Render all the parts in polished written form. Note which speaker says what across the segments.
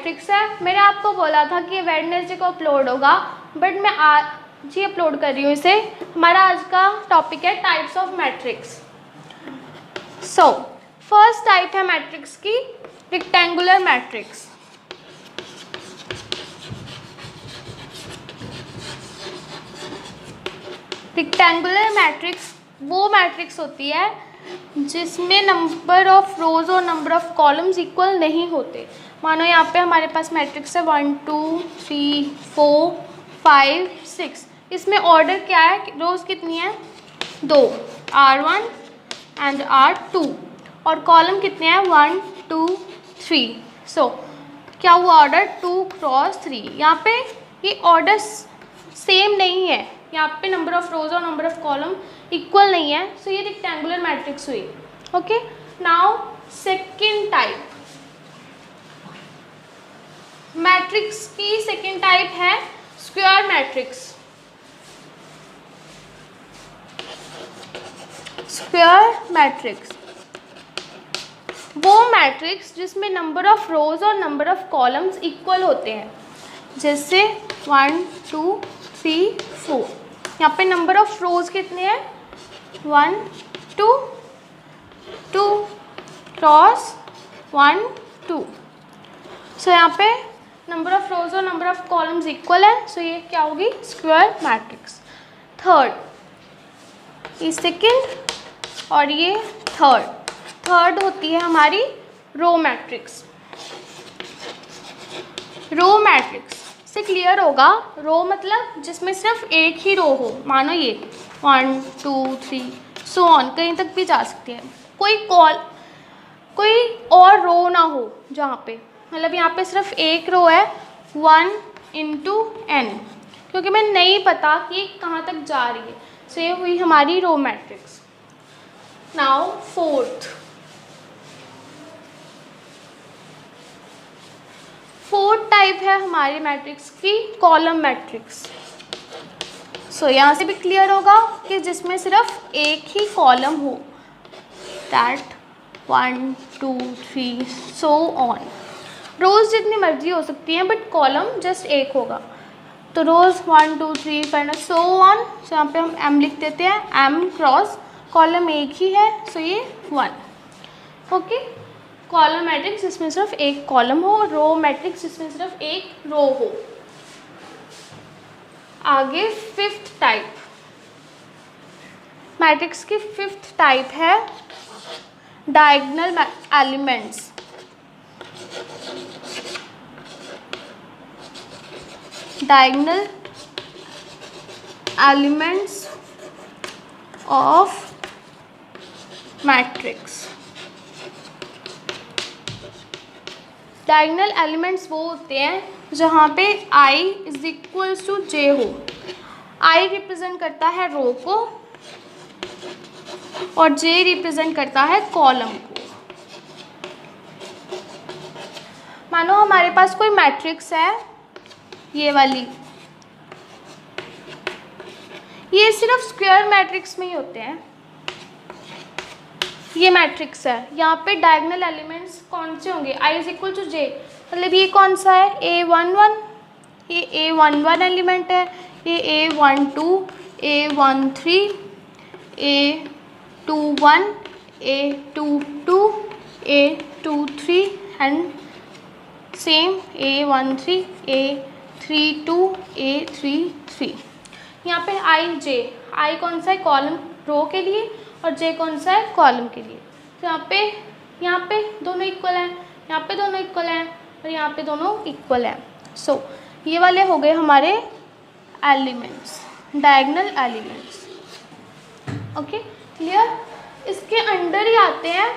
Speaker 1: Matrix है। मैंने आपको बोला था कि वेडनेसडे को अपलोड होगा, बट मैं आज ही अपलोड कर रही हूँ इसे। हमारा आज का टॉपिक है types of matrix. So first type है मैट्रिक्स की रेक्टेंगुलर मैट्रिक्स। रेक्टेंगुलर मैट्रिक्स वो मैट्रिक्स होती है जिसमें नंबर ऑफ रोज और नंबर ऑफ कॉलम्स इक्वल नहीं होते। मानो यहाँ पे हमारे पास मैट्रिक्स है 1 2 3 4 5 6। इसमें ऑर्डर क्या है, रोज कितनी है, 2, R1 एंड R2, और कॉलम कितने हैं 1 2 3। सो क्या हुआ ऑर्डर 2 क्रॉस 3। यहाँ पे ये ऑर्डर सेम नहीं है, यहाँ पे नंबर ऑफ रोज और नंबर ऑफ कॉलम इक्वल नहीं है। सो ये रेक्टेंगुलर मैट्रिक्स हुई। Okay, now second type matrix की सेकंड टाइप है स्क्वायर मैट्रिक्स। स्क्वायर मैट्रिक्स वो मैट्रिक्स जिसमें नंबर ऑफ रोज और नंबर ऑफ कॉलम्स इक्वल होते हैं, जैसे 1 2 3 4। यहाँ पे नंबर ऑफ रोज कितने हैं 1 2 2 क्रॉस 1 2। सो यहाँ पे नंबर ऑफ रोज और नंबर ऑफ कॉलम्स इक्वल है। सो ये क्या होगी, स्क्वायर मैट्रिक्स। थर्ड, ये सेकंड और ये थर्ड होती है हमारी रो मैट्रिक्स। रो मैट्रिक्स से क्लियर होगा, रो मतलब जिसमें सिर्फ एक ही रो हो। मानो ये 1 2 3 सो ऑन, कहीं तक भी जा सकती है। कोई और रो ना हो जहाँ पे, मतलब यहाँ पे सिर्फ एक रो है 1 इंटू n, क्योंकि मैं नहीं पता कि कहाँ तक जा रही है। सो ये हुई हमारी row matrix. Now fourth type है हमारी मैट्रिक्स की कॉलम मैट्रिक्स। सो यहाँ से भी क्लियर होगा कि जिसमें सिर्फ एक ही कॉलम हो, दैट 1 2 3 सो ऑन। रोज जितनी मर्जी हो सकती हैं बट कॉलम जस्ट एक होगा। तो रोज 1 2 3 5 सो ऑन। सो यहाँ पे हम m लिख देते हैं, m क्रॉस कॉलम एक ही है, सो ये 1। ओके, कॉलम मैट्रिक्स जिसमें सिर्फ एक कॉलम हो, रो मैट्रिक्स जिसमें सिर्फ एक रो हो। आगे फिफ्थ टाइप मैट्रिक्स की फिफ्थ टाइप है diagonal elements. Diagonal elements of matrix. Diagonal elements वो होते हैं जहाँ पे i is equals to j हो। i रिप्रेजेंट करता है रो को और j रिप्रेजेंट करता है कॉलम को। मानो हमारे पास कोई मैट्रिक्स है, ये वाली, ये सिर्फ स्क्वायर मैट्रिक्स में ही होते हैं। ये मैट्रिक्स है, यहाँ पे डायगोनल एलिमेंट्स कौन से होंगे, i is equal to j, मतलब ये कौन सा है a11, ये a11 एलिमेंट है, ये a12 a13 a21 a22 a23 and same a13 a32 a33। यहाँ पे i कौन सा है, कॉलम रो के लिए, और j कौन सा है, कॉलम के लिए। तो यहाँ पे दोनों इक्वल हैं, यहाँ पे दोनों इक्वल हैं, और यहाँ पे दोनों इक्वल हैं। सो ये वाले हो गए हमारे elements, diagonal elements. Okay, clear. इसके अंडर ही आते हैं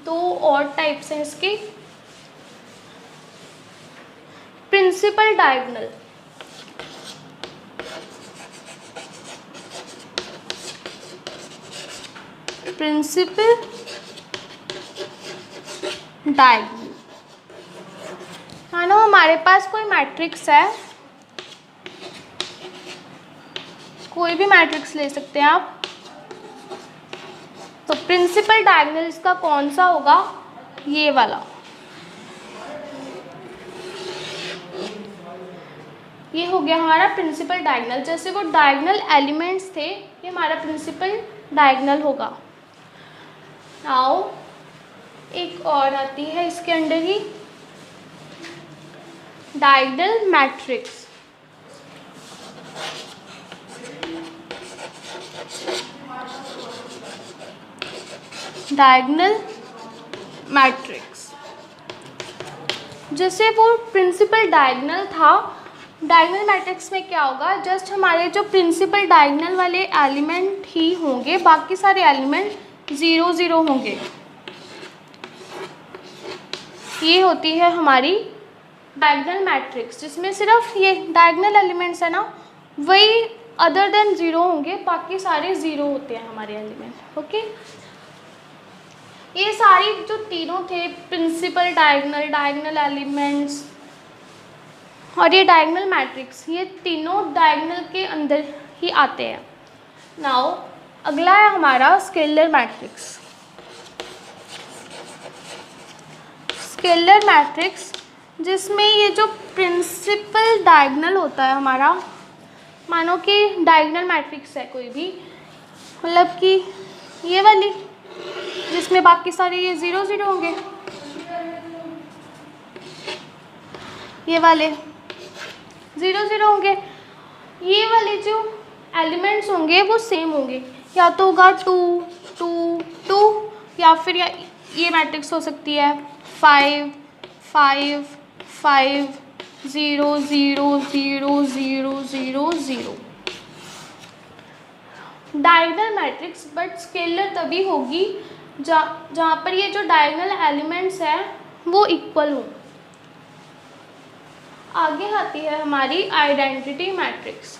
Speaker 1: दो और टाइप्स हैं इसके। Principal diagonal, principal diagonal. मानो हमारे पास कोई मैट्रिक्स है, कोई भी मैट्रिक्स ले सकते हैं आप। तो प्रिंसिपल डायगोनल इसका कौन सा होगा, ये वाला। ये हो गया हमारा प्रिंसिपल डायगोनल। जैसे वो डायगोनल एलिमेंट्स थे, ये हमारा प्रिंसिपल डायगोनल होगा। नाउ एक और आती है इसके अंडर ही, डायगोनल मैट्रिक्स। डायगोनल मैट्रिक्स, जैसे वो प्रिंसिपल डायगोनल था, डायगोनल मैट्रिक्स में क्या होगा, जस्ट हमारे जो प्रिंसिपल डायगोनल वाले एलिमेंट ही होंगे, बाकी सारे एलिमेंट 0 0 होंगे। ये होती है हमारी डायगोनल मैट्रिक्स, जिसमें सिर्फ ये डायगोनल एलिमेंट्स है ना, वही अदर देन 0 होंगे, बाकी सारे 0 होते हैं हमारे एलिमेंट। ओके, ये सारी जो तीनों थे, प्रिंसिपल डायगोनल, डायगोनल एलिमेंट्स और ये डायगोनल मैट्रिक्स, ये तीनों डायगोनल के अंदर ही आते हैं। नाउ अगला है हमारा स्केलर मैट्रिक्स। स्केलर मैट्रिक्स, जिसमें ये जो प्रिंसिपल डायगोनल होता है हमारा, मानो कि डायगोनल मैट्रिक्स है कोई भी, मतलब कि ये वाली, जिसमें बाकी सारे ये 0 0 होंगे, ये वाले 0 0 होंगे। ये वाले जो एलिमेंट्स होंगे वो सेम होंगे, या तो होगा 2 2 2, या फिर ये मैट्रिक्स हो सकती है 5 5 5 0 0 0 0 0 0। डायगोनल मैट्रिक्स, बट स्केलर तभी होगी जहाँ पर ये जो डायगोनल एलिमेंट्स हैं वो इक्वल हो। आगे आती है हमारी आइडेंटिटी मैट्रिक्स।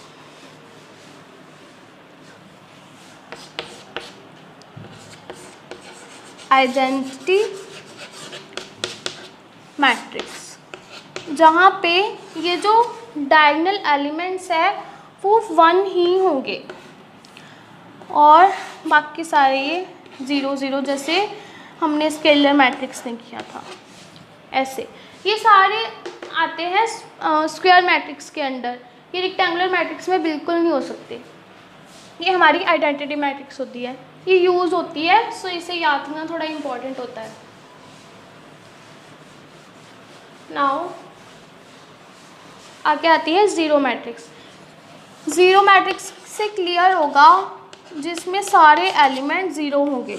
Speaker 1: आइडेंटिटी मैट्रिक्स, जहाँ पे ये जो डायगोनल एलिमेंट्स है वो 1 ही होंगे और बाकी सारे ये 0 0, जैसे हमने स्केलर मैट्रिक्स में किया था। ऐसे ये सारे आते हैं स्क्वायर मैट्रिक्स के अंडर, ये रेक्टेंगुलर मैट्रिक्स में बिल्कुल नहीं हो सकते। ये हमारी आइडेंटिटी मैट्रिक्स होती है, ये यूज़ होती है, सो इसे याद करना थोड़ा इम्पोर्टेंट होता है। नाउ आगे आती है ज़ीरो मैट्रिक्स। ज़ीरो मैट्रिक्स से क्लियर होगा जिसमें सारे एलिमेंट 0 होंगे।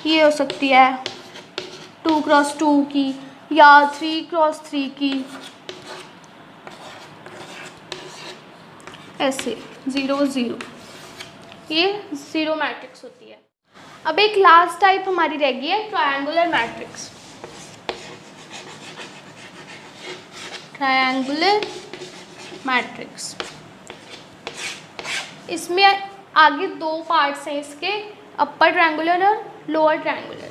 Speaker 1: ये हो सकती है 2 क्रॉस 2 की या 3 क्रॉस 3 की, ऐसे 0 0, ये ज़ीरो मैट्रिक्स होती है। अब एक लास्ट टाइप हमारी रह गई है ट्रायंगुलर मैट्रिक्स। ट्रायंगुलर मैट्रिक्स, इसमें आगे 2 पार्ट्स हैं इसके, अपर ट्रायंगुलर और लोअर ट्रायंगुलर।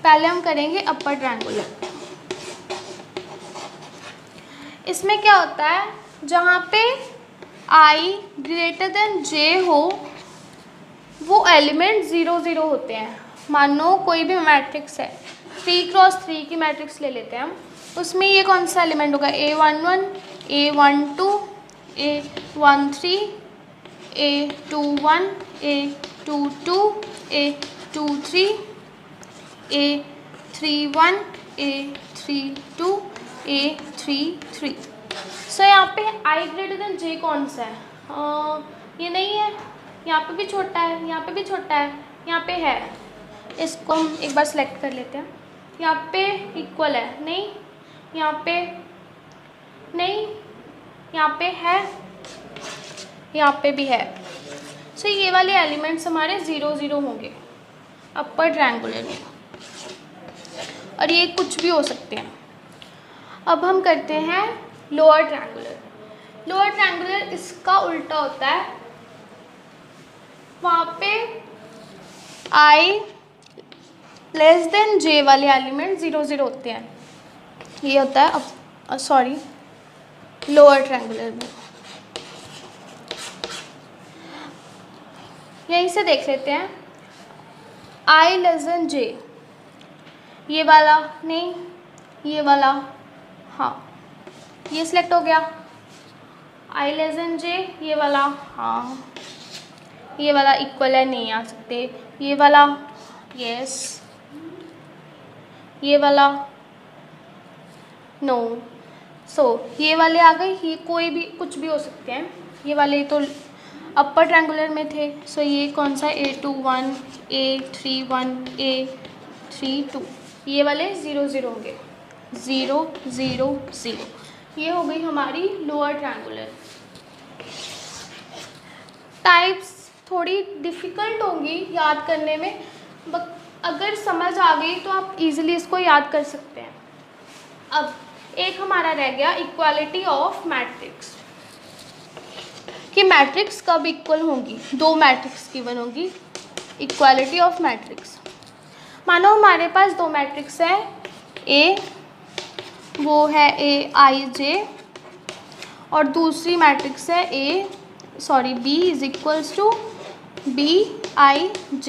Speaker 1: पहले हम करेंगे अपर ट्रायंगुलर। इसमें क्या होता है, जहाँ पे i ग्रेटर देन j हो वो एलिमेंट 0 0 होते हैं। मानो कोई भी मैट्रिक्स है, 3 क्रॉस 3 की मैट्रिक्स ले लेते हैं हम, उसमें ये कौन सा एलिमेंट होगा, a11 a12 a13 a21 a22 a23 a31 a32 a33। सो यहाँ पे i ग्रेटर देन j कौन सा है, ये नहीं है, यहाँ पे भी छोटा है, यहाँ पे भी छोटा है, यहाँ पे है। इसको हम एक बार सेलेक्ट कर लेते हैं। यहाँ पे इक्वल है, नहीं, यहाँ पे नहीं, यहाँ पे है, यहाँ पे भी है। सो ये वाले एलिमेंट्स हमारे 0 0 होंगे अपर ट्रायंगुलर में, और ये कुछ भी हो सकते हैं। अब हम करते हैं लोअर ट्रायंगुलर। लोअर ट्रायंगुलर इसका उल्टा होता है, वहाँ पे i लेस देन j वाले एलिमेंट 0 0 होते हैं। ये होता है लोअर ट्रायंगुलर में। यहीं से देख लेते हैं, i लेस देन j, ये वाला नहीं, ये वाला, हाँ ये सिलेक्ट हो गया। आई लेस देन जे, ये वाला हाँ, ये वाला इक्वल है, नहीं आ सकते, ये वाला यस, ये वाला नो। सो ये वाले आ गए, ये कोई भी कुछ भी हो सकते हैं, ये वाले तो अपर ट्रायंगुलर में थे। सो ये कौन सा A21, A31, A32, ये वाले 0 0 होंगे, 0 0 0। ये हो गई हमारी लोअर ट्रायंगुलर। टाइप्स थोड़ी डिफ़िकल्ट होंगी याद करने में, बट अगर समझ आ गई तो आप इजीली इसको याद कर सकते हैं। अब एक हमारा रह गया इक्वालिटी ऑफ मैट्रिक्स, कि मैट्रिक्स कब इक्वल होंगी। दो मैट्रिक्स गिवन होंगी, इक्वालिटी ऑफ मैट्रिक्स। मानो हमारे पास दो मैट्रिक्स है, ए वो है AIJ, और दूसरी मैट्रिक्स है B is equals to BIJ।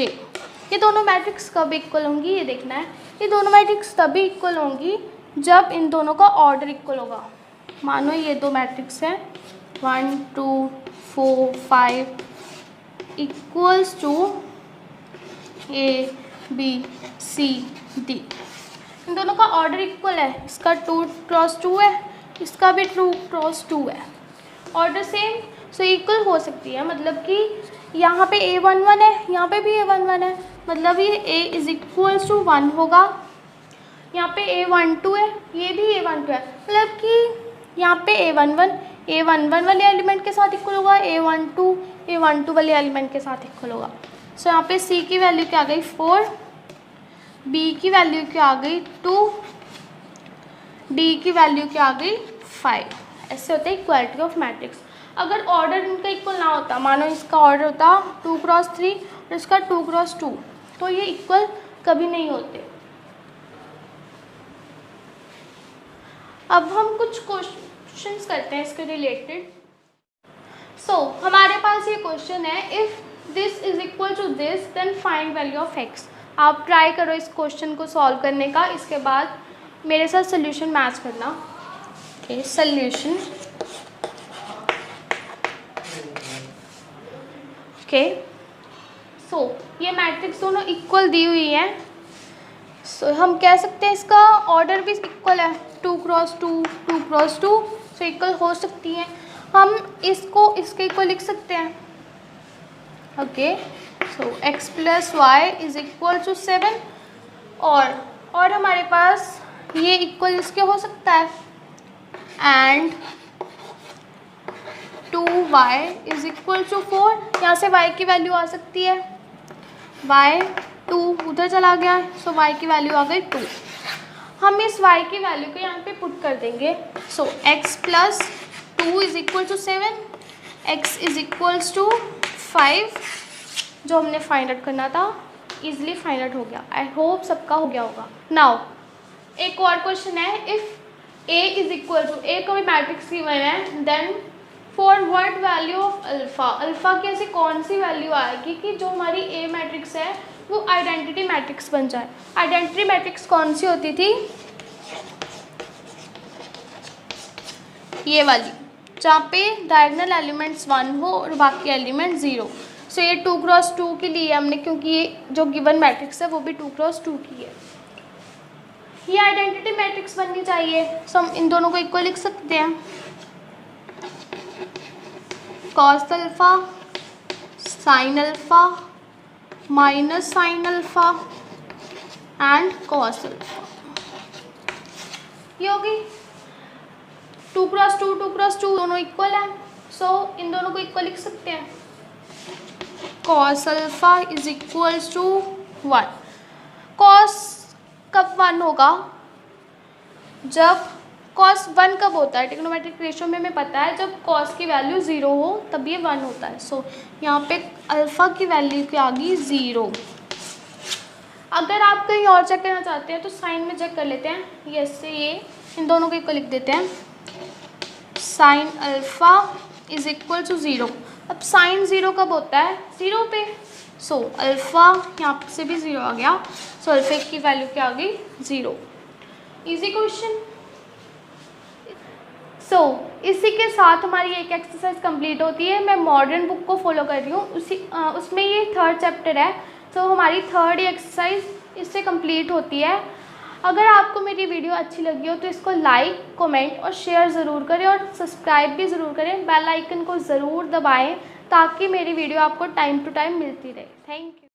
Speaker 1: ये दोनों मैट्रिक्स कब इक्वल होंगी ये देखना है। ये दोनों मैट्रिक्स तभी इक्वल होंगी जब इन दोनों का ऑर्डर इक्वल होगा। मानो ये दो मैट्रिक्स हैं 1 2 4 5 इक्वल्स टू ABCD। इन दोनों का ऑर्डर इक्वल है, इसका 2 क्रॉस 2 है, इसका भी 2 क्रॉस 2 है, ऑर्डर सेम। सो इक्वल हो सकती है, मतलब कि यहाँ पे A11 है, यहाँ पे भी A11 है, मतलब ये A इज इक्वल्स टू 1 होगा। यहाँ पे A12 है, ये भी A12 है, मतलब कि यहाँ पे A11 वाले एलिमेंट के साथ इक्वल होगा, A12 वाले एलिमेंट के साथ इक्वल होगा। सो यहाँ पे C की वैल्यू क्या आ गई 4, B की वैल्यू क्या आ गई 2, D की वैल्यू क्या आ गई 5। ऐसे होता है इक्वालिटी ऑफ मैट्रिक्स। अगर ऑर्डर इनका इक्वल ना होता, मानो इसका ऑर्डर होता 2 क्रॉस 3 और इसका 2 क्रॉस 2, तो ये इक्वल कभी नहीं होते। अब हम कुछ क्वेश्चंस करते हैं इसके रिलेटेड। सो हमारे पास ये क्वेश्चन है, if this is equal to this then find value of x। आप ट्राई करो इस क्वेश्चन को सॉल्व करने का, इसके बाद मेरे साथ सोल्यूशन मैच करना। Okay, solution. ओके, सो ये मैट्रिक्स दोनों इक्वल दी हुई है। सो हम कह सकते हैं इसका ऑर्डर भी इक्वल है, 2 क्रॉस 2 2 क्रॉस 2, सो इक्वल हो सकती है। हम इसको इसके इक्वल लिख सकते हैं। Okay, so x plus y is equal to 7, और हमारे पास ये इक्वल इसके हो सकता है, and 2y is equal to 4। यहाँ से y की वैल्यू आ सकती है, y 2 उधर चला गया, सो y की वैल्यू आ गई 2। हम इस y की वैल्यू को यहाँ पे पुट कर देंगे। So x plus 2 is equal to 7, x is equals to 5, जो हमने फाइंड आउट करना था इजीली फाइंड आउट हो गया। आई होप सबका हो गया होगा। नाउ एक और क्वेश्चन है, if a is equal to, a को भी मैट्रिक्स गिवन है, then for what value of alpha, alpha की ऐसी कौन सी वैल्यू आएगी कि जो हमारी a मैट्रिक्स है वो आइडेंटिटी मैट्रिक्स बन जाए। आइडेंटिटी मैट्रिक्स कौन सी होती थी, ये वाली, जहाँ पे डायगोनल एलिमेंट्स 1 हो और बाकी एलिमेंट 0। सो ये 2 क्रॉस 2 के लिए हमने, क्योंकि ये जो गिवन मैट्रिक्स है वो भी 2 क्रॉस 2 की है, ये आइडेंटिटी मैट्रिक्स बननी चाहिए। सो हम इन दोनों को इक्वल लिख सकते हैं, cos alpha sine alpha minus sine alpha and cos alpha. ये होगी 2 क्रॉस 2 2 क्रॉस 2 दोनों इक्वल है, सो इन दोनों को इक्वल लिख सकते हैं। Cos alpha is equals to 1। Cos कब 1 होगा, जब कॉस 1 कब होता है, ट्रिग्नोमेट्रिक रेशियो में हमें पता है जब कॉस की वैल्यू 0 हो तब ये 1 होता है। सो यहाँ पे अल्फ़ा की वैल्यू क्या आ गई 0। अगर आप कहीं और चेक करना चाहते हैं तो साइन में चेक कर लेते हैं, ये से ये इन दोनों को इक्वल लिख देते हैं, sine alpha is equal to 0। अब साइन 0 कब होता है, 0 पे। सो अल्फ़ा यहाँ से भी 0 आ गया, सो अल्फ़ा की वैल्यू क्या आ गई 0। Easy question. इसी के साथ हमारी एक एक्सरसाइज कंप्लीट होती है। मैं मॉडर्न बुक को फॉलो कर रही हूँ, उसमें ये 3rd चैप्टर है। हमारी 3rd एक्सरसाइज इससे कंप्लीट होती है। अगर आपको मेरी वीडियो अच्छी लगी हो तो इसको लाइक, कमेंट और शेयर ज़रूर करें और सब्सक्राइब भी ज़रूर करें। बेल आइकन को ज़रूर दबाएं ताकि मेरी वीडियो आपको टाइम टू टाइम मिलती रहे। Thank you.